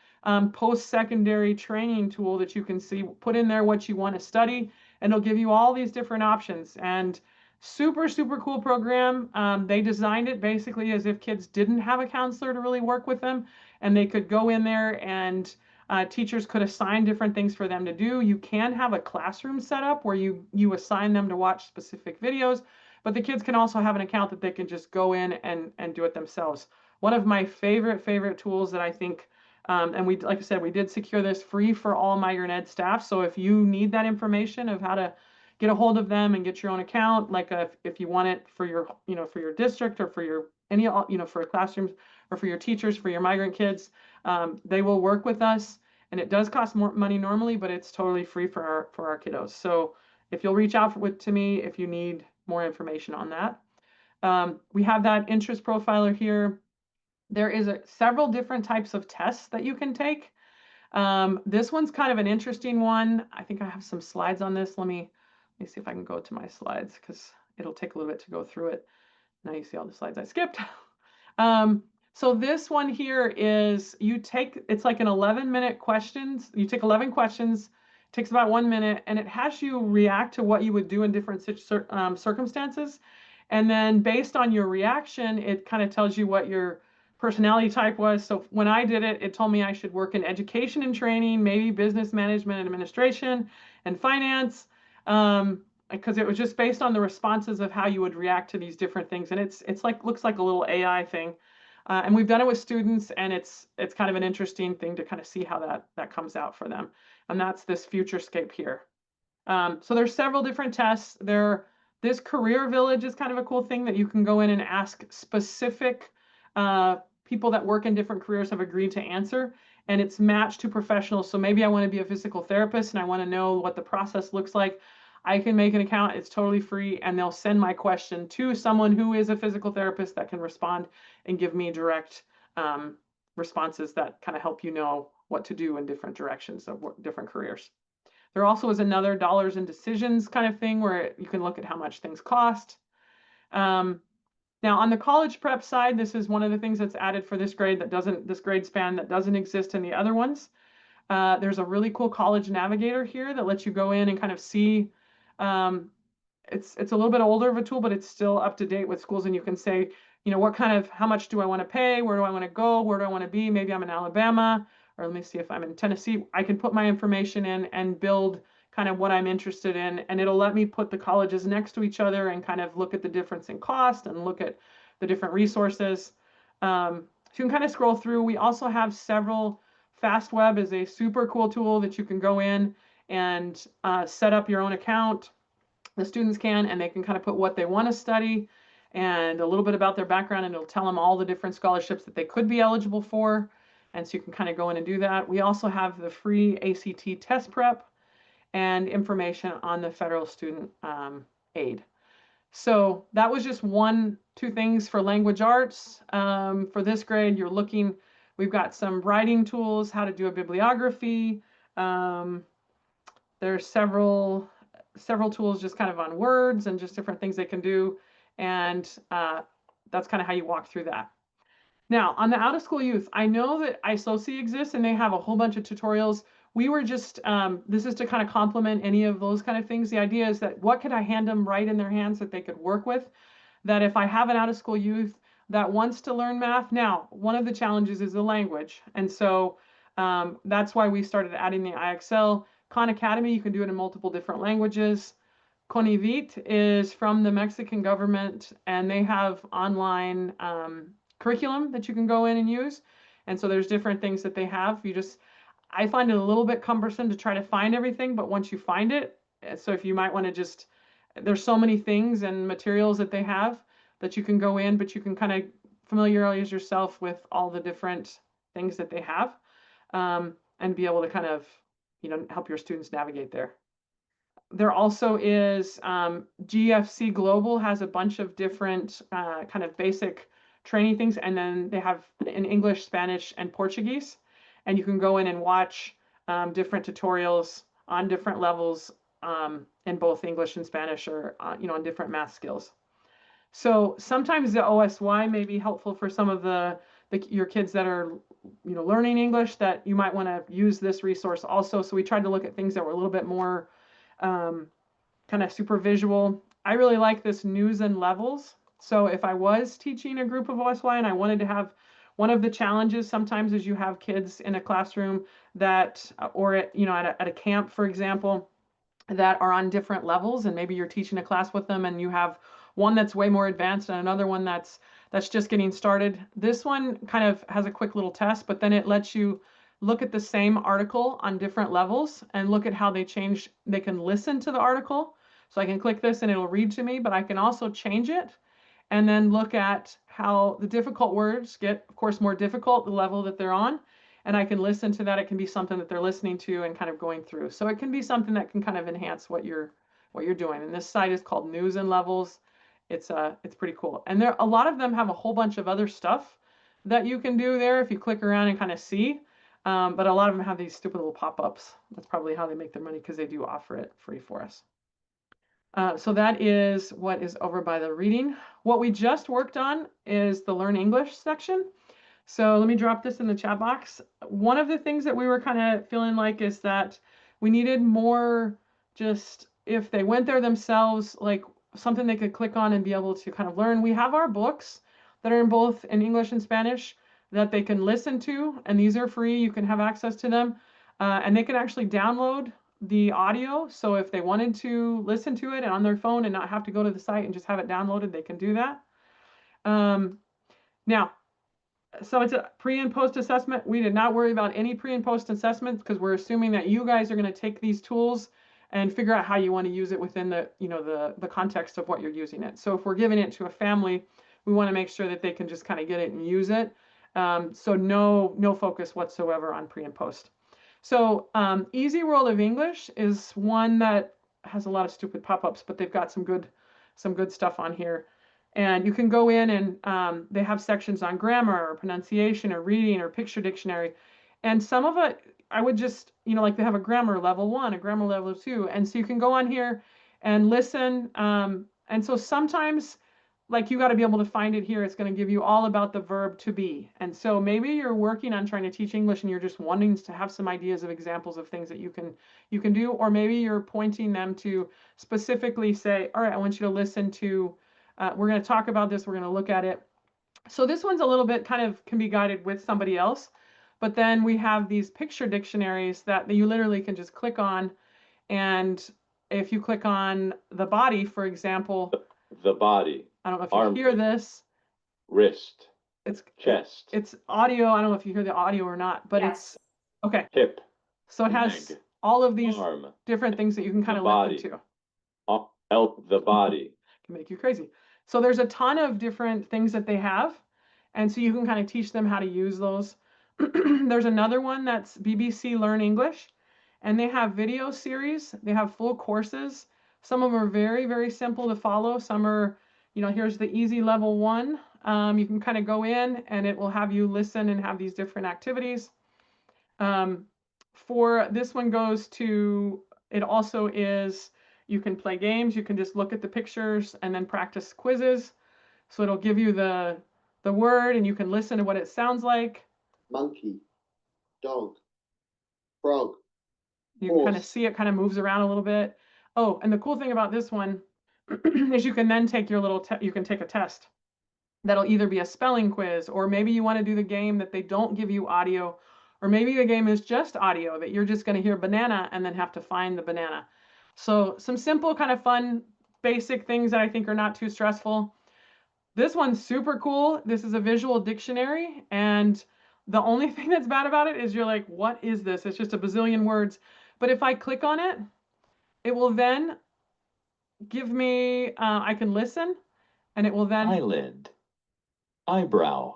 post-secondary training tool that you can see, put in there what you want to study, and it'll give you all these different options. And super, super cool program. They designed it basically as if kids didn't have a counselor to really work with them, and they could go in there and teachers could assign different things for them to do. You can have a classroom set up where you assign them to watch specific videos, but the kids can also have an account that they can just go in and do it themselves. One of my favorite tools that I think, and we, like I said, we did secure this free for all Migrant Ed staff. So if you need that information of how to get a hold of them and get your own account, like if you want it for your, for your district or for your for classrooms or for your teachers, for your migrant kids, they will work with us, and it does cost more money normally, but it's totally free for our kiddos. So if you'll reach out to me if you need more information on that. We have that interest profiler here. There is several different types of tests that you can take. This one's kind of an interesting one. I think I have some slides on this. Let me see if I can go to my slides, because it'll take a little bit to go through it. Now you see all the slides I skipped. So this one here is, it's like an 11-minute questions. You take 11 questions, takes about 1 minute, and it has you react to what you would do in different circumstances. And then based on your reaction, it kind of tells you what your personality type was. So when I did it, it told me I should work in education and training, maybe business management and administration and finance. Because it was just based on the responses of how you would react to these different things. And it's like, looks like a little AI thing. And we've done it with students, and it's kind of an interesting thing to kind of see how that comes out for them. And that's this Futurescape here. So there's several different tests. This career village is kind of a cool thing that you can go in and ask specific people that work in different careers have agreed to answer, and it's matched to professionals. So maybe I want to be a physical therapist and I want to know what the process looks like. I can make an account, it's totally free, and they'll send my question to someone who is a physical therapist that can respond and give me direct responses that kind of help you know what to do in different directions of different careers. There also is another dollars and decisions kind of thing where you can look at how much things cost. Now, on the college prep side, this is one of the things that's added for this grade this grade span that doesn't exist in the other ones. There's a really cool college navigator here that lets you go in and kind of see. Um, it's a little bit older of a tool, but it's still up to date with schools, and you can say, how much do I want to pay? Where do I want to go? Where do I want to be? Maybe I'm in Alabama, or let me see if I'm in Tennessee. I can put my information in and build kind of what I'm interested in, and it'll let me put the colleges next to each other and kind of look at the difference in cost and look at the different resources. So you can kind of scroll through. We also have several. FastWeb is a super cool tool that you can go in and set up your own account. The students can, and they can kind of put what they want to study and a little bit about their background, and it'll tell them all the different scholarships that they could be eligible for. And so you can kind of go in and do that. We also have the free ACT test prep and information on the federal student aid. So that was just two things for language arts. For this grade, we've got some writing tools, how to do a bibliography. There's several tools just kind of on words and just different things they can do. And that's kind of how you walk through that. Now, on the out-of-school youth, I know that ISOCI exists and they have a whole bunch of tutorials. We were just, this is to kind of complement any of those kind of things. The idea is that what could I hand them right in their hands that they could work with? That if I have an out-of-school youth that wants to learn math, now, one of the challenges is the language. And so that's why we started adding the IXL. Khan Academy, you can do it in multiple different languages. Conivit is from the Mexican government, and they have online curriculum that you can go in and use. And so there's different things that they have. I find it a little bit cumbersome to try to find everything, but once you find it, so if you might want to there's so many things and materials that they have that you can go in, but you can kind of familiarize yourself with all the different things that they have, and be able to kind of, help your students navigate there. There also is GFC Global has a bunch of different kind of basic training things, and then they have in English, Spanish, and Portuguese, and you can go in and watch different tutorials on different levels in both English and Spanish, or on different math skills. So sometimes the OSY may be helpful for some of your kids that are learning English, that you might want to use this resource also. So we tried to look at things that were a little bit more kind of super visual. I really like this news and levels. So if I was teaching a group of OSY and I wanted to have, one of the challenges sometimes is you have kids in a classroom that, or at a camp, for example, that are on different levels, and maybe you're teaching a class with them and you have one that's way more advanced and another one that's just getting started. This one kind of has a quick little test, but then it lets you look at the same article on different levels and look at how they can listen to the article. So I can click this and it'll read to me, but I can also change it and then look at how the difficult words get, of course, more difficult the level that they're on. And I can listen to that. It can be something that they're listening to and kind of going through. So it can be something that can kind of enhance what you're doing. And this site is called News and Levels. It's pretty cool. And a lot of them have a whole bunch of other stuff that you can do there if you click around and kind of see. But a lot of them have these stupid little pop-ups. That's probably how they make their money, because they do offer it free for us. So that is what is over by the reading. What we just worked on is the Learn English section. So let me drop this in the chat box. One of the things that we were kind of feeling like is that we needed more, just if they went there themselves, like something they could click on and be able to kind of learn. We have our books that are both in English and Spanish that they can listen to, and these are free. You can have access to them, and they can actually download the audio. So if they wanted to listen to it on their phone and not have to go to the site and just have it downloaded, they can do that. Now, so it's a pre and post assessment. We did not worry about any pre and post assessments because we're assuming that you guys are going to take these tools and figure out how you want to use it within the context of what you're using it. So if we're giving it to a family, we want to make sure that they can just kind of get it and use it. So no focus whatsoever on pre and post. So Easy World of English is one that has a lot of stupid pop-ups, but they've got some good stuff on here. And you can go in and they have sections on grammar or pronunciation or reading or picture dictionary. And some of it, I would just, like they have a grammar level 1, a grammar level 2. And so you can go on here and listen. And so sometimes like you got to be able to find it here. It's going to give you all about the verb to be. And so maybe you're working on trying to teach English and you're just wanting to have some ideas of examples of things that you can do, or maybe you're pointing them to specifically say, all right, I want you to listen to, we're going to talk about this, we're going to look at it. So this one's a little bit kind of can be guided with somebody else, but then we have these picture dictionaries that you literally can just click on, and if you click on the body, for example, the body, I don't know if you hear this. Wrist. It's chest. It's audio. I don't know if you hear the audio or not, but Yes. it's okay. Hip. So it has leg, all of these arm, different things that you can kind of listen to. The body. Can make you crazy. So there's a ton of different things that they have, and so you can kind of teach them how to use those. There's another one that's BBC Learn English, and they have video series. They have full courses. Some of them are very, very simple to follow. Some are, here's the easy level 1. You can kind of go in and it will have you listen and have these different activities. For this one goes to, it also is, you can play games. You can just look at the pictures and then practice quizzes. So it'll give you the word and you can listen to what it sounds like. Monkey, dog, frog. You can kind of see it kind of moves around a little bit. Oh, and the cool thing about this one is you can then take your little, you can take a test. That'll either be a spelling quiz, or maybe you want to do the game that they don't give you audio, or maybe the game is just audio that you're just going to hear banana and then have to find the banana. So some simple kind of fun, basic things that I think are not too stressful. This one's super cool. This is a visual dictionary, and the only thing that's bad about it is you're like, what is this? It's just a bazillion words. But if I click on it, it will then give me, I can listen, and it will then... Eyelid. Eyebrow.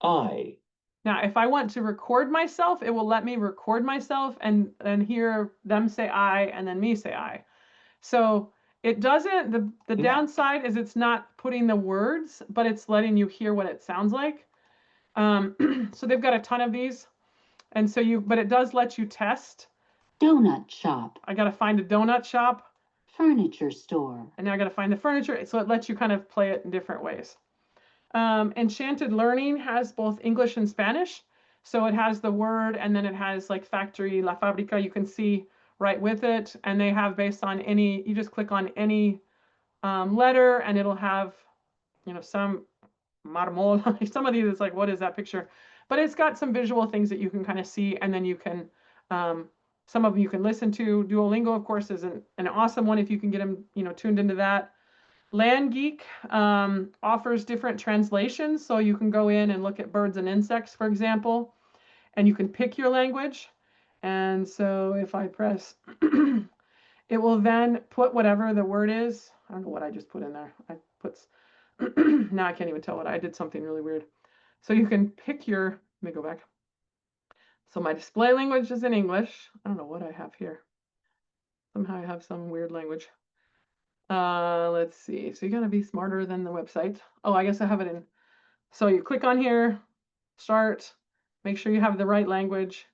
Eye. Now, if I want to record myself, it will let me record myself and hear them say I and then me say I. So it doesn't, the downside is it's not putting the words, but it's letting you hear what it sounds like. So they've got a ton of these. And so but it does let you test. Donut shop. I got to find a donut shop. Furniture store. And now I got to find the furniture. So it lets you kind of play it in different ways. Enchanted Learning has both English and Spanish. So it has the word, and then it has like factory, la fábrica, you can see right with it. And they have based on any, you just click on any letter and it'll have, some marmol, some of these it's like, what is that picture? But it's got some visual things that you can kind of see, and then you can, some of them you can listen to. Duolingo, of course, is an awesome one if you can get them, tuned into that. LandGeek offers different translations, so you can go in and look at birds and insects, for example, and you can pick your language. And so if I press, it will then put whatever the word is. I don't know what I just put in there. I put, now I can't even tell what I did, something really weird. So you can pick your, let me go back. So my display language is in English. I don't know what I have here. Somehow I have some weird language. Let's see. So you gotta be smarter than the website. Oh, I guess I have it in. So you click on here, start, make sure you have the right language,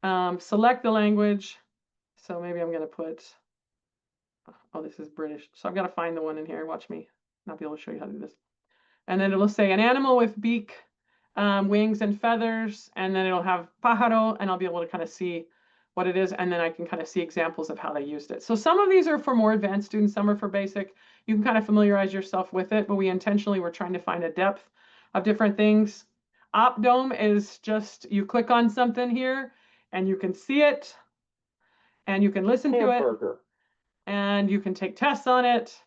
select the language. So maybe I'm gonna put, oh, this is British. So I've got to find the one in here. Watch me not be able to show you how to do this. And then it'll say an animal with beak, wings and feathers, and then it'll have pájaro, and I'll be able to kind of see what it is, and then I can kind of see examples of how they used it. So some of these are for more advanced students, some are for basic. You can kind of familiarize yourself with it, but we intentionally were trying to find a depth of different things. Opdome is just, you click on something here, and you can see it, and you can listen to it, and you can take tests on it.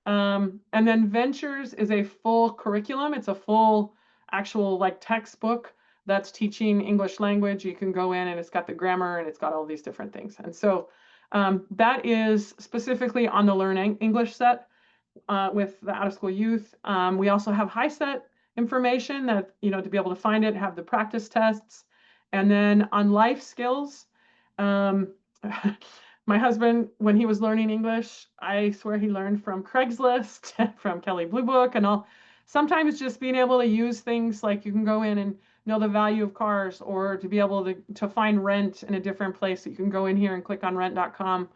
And then Ventures is a full curriculum. It's a full actual like textbook that's teaching English language. You can go in and it's got the grammar and it's got all these different things. And so that is specifically on the Learn English set with the out of school youth. We also have high set information that, to be able to find it, have the practice tests. And then on life skills, my husband, when he was learning English, I swear he learned from Craigslist, from Kelley Blue Book and all. Sometimes just being able to use things like you can go in and know the value of cars, or to be able to find rent in a different place. You can go in here and click on rent.com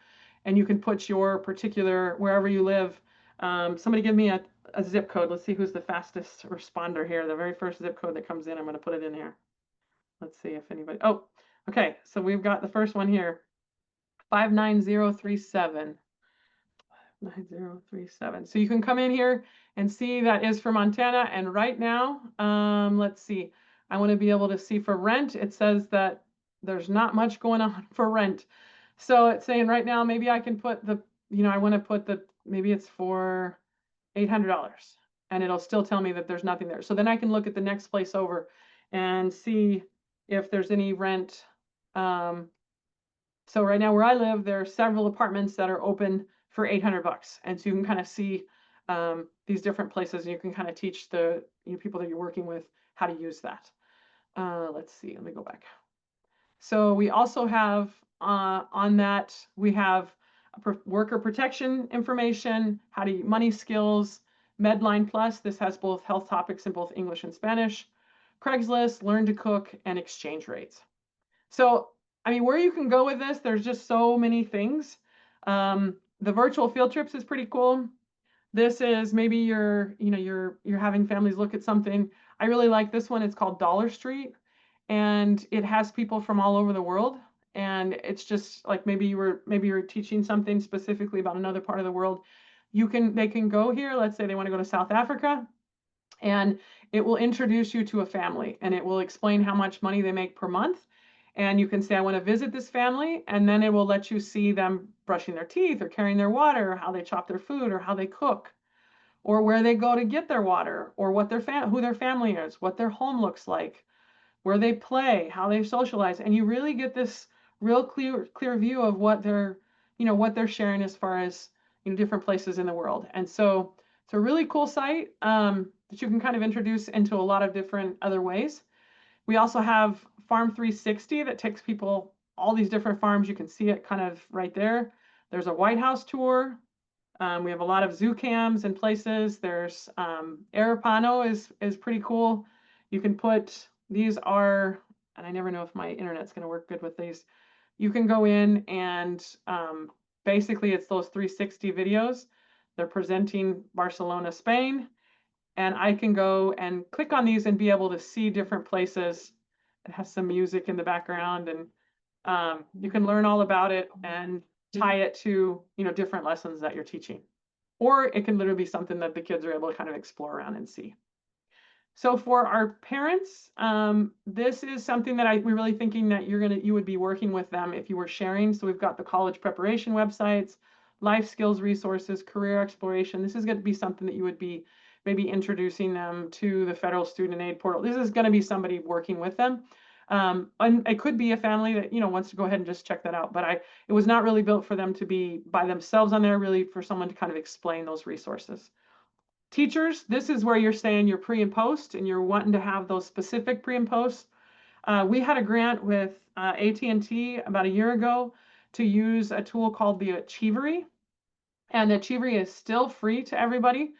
and you can put your particular, wherever you live, Somebody give me a zip code. Let's see who's the fastest responder here. The very first zip code that comes in, I'm going to put it in here. Let's see if anybody, oh, okay. So we've got the first one here, 59037. 9037. So you can come in here and see that is for Montana. And right now, let's see, I want to be able to see for rent. It says that there's not much going on for rent. So it's saying right now, maybe I can put the, I want to put the, maybe it's for $800 and it'll still tell me that there's nothing there. So then I can look at the next place over and see if there's any rent. So right now where I live, there are several apartments that are open for $800. And so you can kind of see these different places and you can kind of teach the people that you're working with how to use that. Let's see, let me go back. So we also have on that, we have worker protection information, how to money skills, Medline Plus. This has both health topics in both English and Spanish, Craigslist, learn to cook, and exchange rates. So, I mean, where you can go with this, there's just so many things. The virtual field trips is pretty cool. This is maybe you're having families look at something. I really like this one. It's called Dollar Street, and it has people from all over the world. And it's just like maybe you're teaching something specifically about another part of the world. They can go here. Let's say they want to go to South Africa, and it will introduce you to a family, and it will explain how much money they make per month. And you can say, I want to visit this family, and then it will let you see them brushing their teeth or carrying their water, or how they chop their food, or how they cook, or where they go to get their water, or what who their family is, what their home looks like, where they play, how they socialize. And you really get this real clear view of what they're sharing as far as different places in the world. And so it's a really cool site that you can kind of introduce into a lot of different other ways. We also have Farm 360 that takes people all these different farms. You can see it kind of right there. There's a White House tour. We have a lot of zoo cams in places. There's Aeropano is pretty cool. You can put, these are, and I never know if my internet's going to work good with these. You can go in and basically it's those 360 videos. They're presenting Barcelona, Spain. And I can go and click on these and be able to see different places. It has some music in the background, and you can learn all about it and tie it to different lessons that you're teaching. Or it can literally be something that the kids are able to kind of explore around and see. So for our parents, this is something that we're really thinking that you would be working with them if you were sharing. So we've got the college preparation websites, life skills resources, career exploration. This is going to be something that you would be maybe introducing them to the federal student aid portal. This is going to be somebody working with them. And it could be a family that wants to go ahead and just check that out. But it was not really built for them to be by themselves on there, really for someone to kind of explain those resources. Teachers, this is where you're saying your pre and post, and you're wanting to have those specific pre and posts. We had a grant with AT&T about a year ago to use a tool called the Achievery, and Achievery is still free to everybody.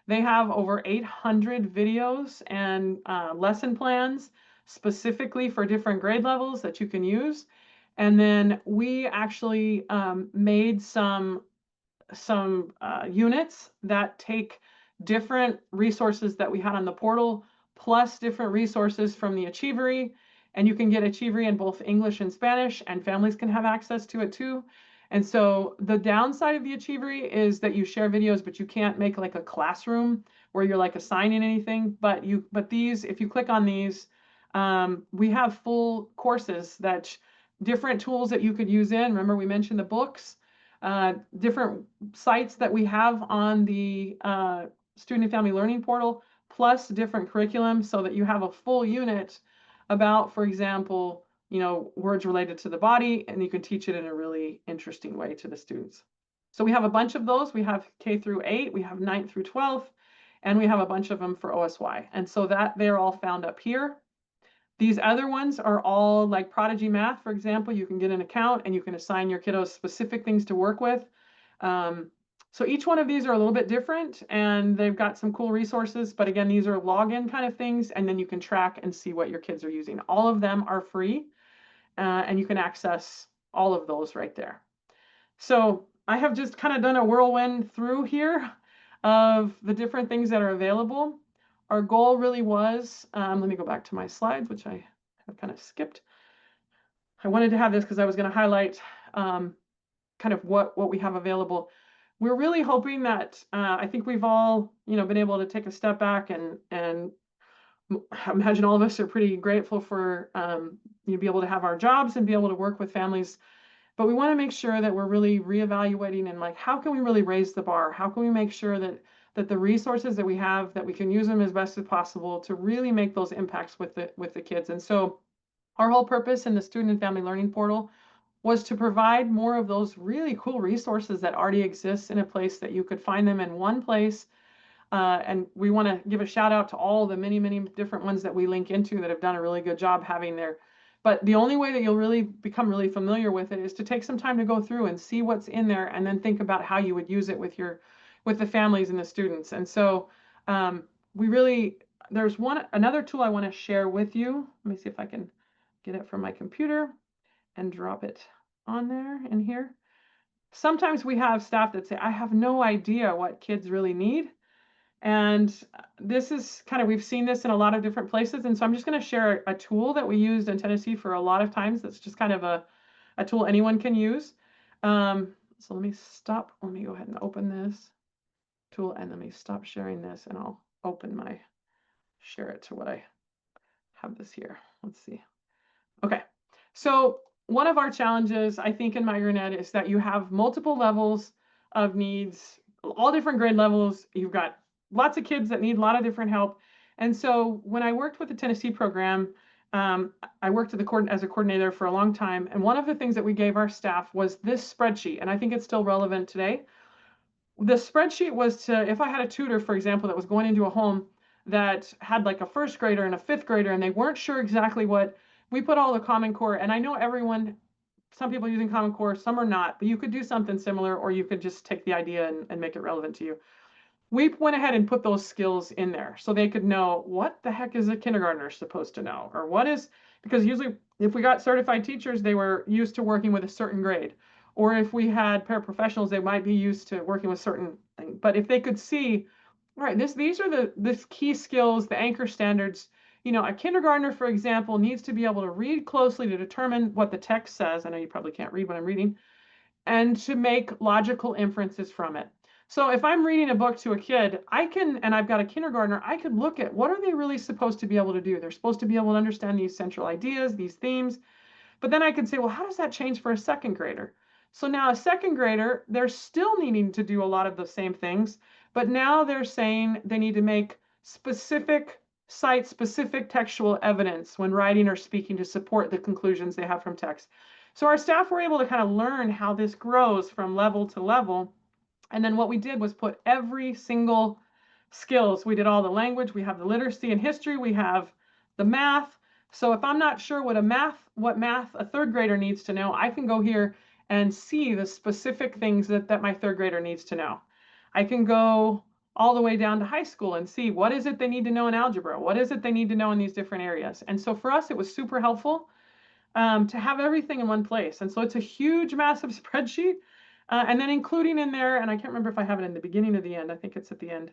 They have over 800 videos and lesson plans specifically for different grade levels that you can use. And then we actually made some units that take different resources that we had on the portal, plus different resources from the Achievery. And you can get Achievery in both English and Spanish, and families can have access to it too. And so the downside of the Achievery is that you share videos, but you can't make like a classroom where you're like assigning anything. But these, if you click on these, we have full courses that different tools that you could use in. Remember, we mentioned the books, different sites that we have on the Student and Family Learning Portal, plus different curriculum, so that you have a full unit about, for example, words related to the body, and you can teach it in a really interesting way to the students. So we have a bunch of those. We have K through 8, we have 9th through 12th, and we have a bunch of them for OSY. And so that they're all found up here. These other ones are all like Prodigy Math, for example. You can get an account and you can assign your kiddos specific things to work with. So each one of these are a little bit different, and they've got some cool resources. But again, these are login kind of things, and then you can track and see what your kids are using. All of them are free, and you can access all of those right there. So I have just kind of done a whirlwind through here. of the different things that are available. Our goal really was, let me go back to my slides, which I have kind of skipped. I wanted to have this because I was going to highlight kind of what we have available. We're really hoping that I think we've all, been able to take a step back and I imagine all of us are pretty grateful for you be able to have our jobs and be able to work with families. But we want to make sure that we're really reevaluating and like, how can we really raise the bar? How can we make sure that the resources that we have, that we can use them as best as possible to really make those impacts with the kids? And so our whole purpose in the Student and Family Learning Portal was to provide more of those really cool resources that already exist in a place that you could find them in one place. And we want to give a shout out to all the many, many different ones that we link into that have done a really good job having their. But the only way that you'll really become really familiar with it is to take some time to go through and see what's in there, and then think about how you would use it with the families and the students. And so there's another tool I want to share with you. Let me see if I can get it from my computer and drop it on there in here. Sometimes we have staff that say, I have no idea what kids really need. And this is we've seen this in a lot of different places. And so I'm just going to share a tool that we used in Tennessee for a lot of times. That's just kind of a tool anyone can use. So let me go ahead and open this tool, and let me stop sharing this, and I'll share it to what I have this here. Let's see. Okay. So one of our challenges, I think, in Migrant Ed is that you have multiple levels of needs, all different grade levels. You've got lots of kids that need a lot of different help. And so when I worked with the Tennessee program, I worked as a coordinator for a long time. And one of the things that we gave our staff was this spreadsheet, and I think it's still relevant today. The spreadsheet was if I had a tutor, for example, that was going into a home that had like a first grader and a fifth grader, and they weren't sure exactly what, we put all the Common Core, and I know some people are using Common Core, some are not, but you could do something similar, or you could just take the idea and make it relevant to you. We went ahead and put those skills in there so they could know what the heck is a kindergartner supposed to know, or because usually if we got certified teachers, they were used to working with a certain grade, or if we had paraprofessionals, they might be used to working with certain things. But if they could see, all right, these are the key skills, the anchor standards. A kindergartner, for example, needs to be able to read closely to determine what the text says. I know you probably can't read what I'm reading, and to make logical inferences from it. So if I'm reading a book to a kid, and I've got a kindergartner, I could look at what are they really supposed to be able to do? They're supposed to be able to understand these central ideas, these themes. But then I could say, well, how does that change for a second grader? So now a second grader, they're still needing to do a lot of the same things, but now they're saying they need to make cite specific textual evidence when writing or speaking to support the conclusions they have from text. So our staff were able to kind of learn how this grows from level to level. And then what we did was put every single skills. We did all the language, we have the literacy and history, we have the math. So if I'm not sure what math a third grader needs to know, I can go here and see the specific things that my third grader needs to know. I can go all the way down to high school and see what is it they need to know in algebra, what is it they need to know in these different areas. And so for us, it was super helpful to have everything in one place. And so it's a huge, massive spreadsheet. And then including in there, and I can't remember if I have it in the beginning or the end, I think it's at the end,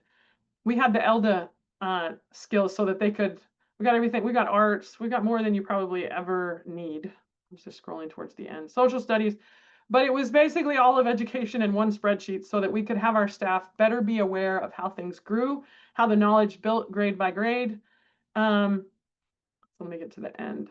we had the ELDA skills so that we got everything, we got arts, we got more than you probably ever need. I'm just scrolling towards the end. Social studies, but it was basically all of education in one spreadsheet so that we could have our staff better be aware of how things grew, how the knowledge built grade by grade. So let me get to the end.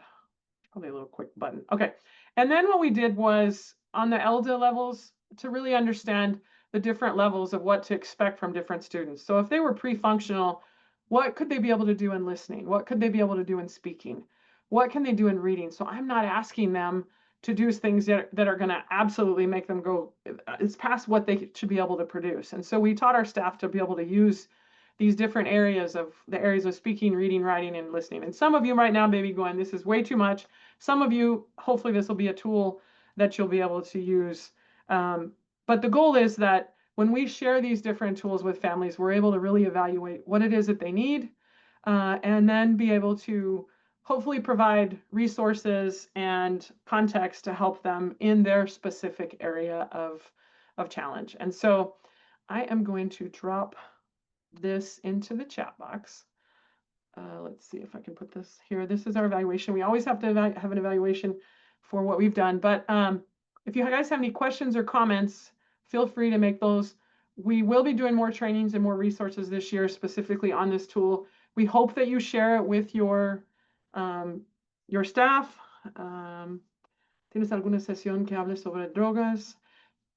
Probably a little quick button. Okay. And then what we did was on the ELDA levels to really understand the different levels of what to expect from different students. So if they were pre-functional, what could they be able to do in listening? What could they be able to do in speaking? What can they do in reading? So I'm not asking them to do things that are going to absolutely make them go, it's past what they should be able to produce. And so we taught our staff to be able to use these different areas of speaking, reading, writing, and listening. And some of you right now may be going, this is way too much. Some of you, hopefully this will be a tool that you'll be able to use. But the goal is that when we share these different tools with families, we're able to really evaluate what it is that they need, and then be able to hopefully provide resources and context to help them in their specific area of challenge. And so I am going to drop this into the chat box. Let's see if I can put this here. This is our evaluation. We always have to have an evaluation for what we've done. But if you guys have any questions or comments, feel free to make those. We will be doing more trainings and more resources this year, specifically on this tool. We hope that you share it with your staff. ¿Tienes alguna sesión que hable sobre drogas?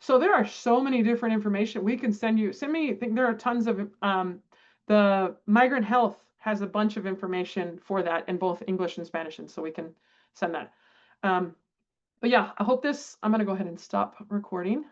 So there are so many different information we can send you. Send me, I think there are tons of, the Migrant Health has a bunch of information for that in both English and Spanish, and so we can send that. But yeah, I hope this, I'm gonna go ahead and stop recording.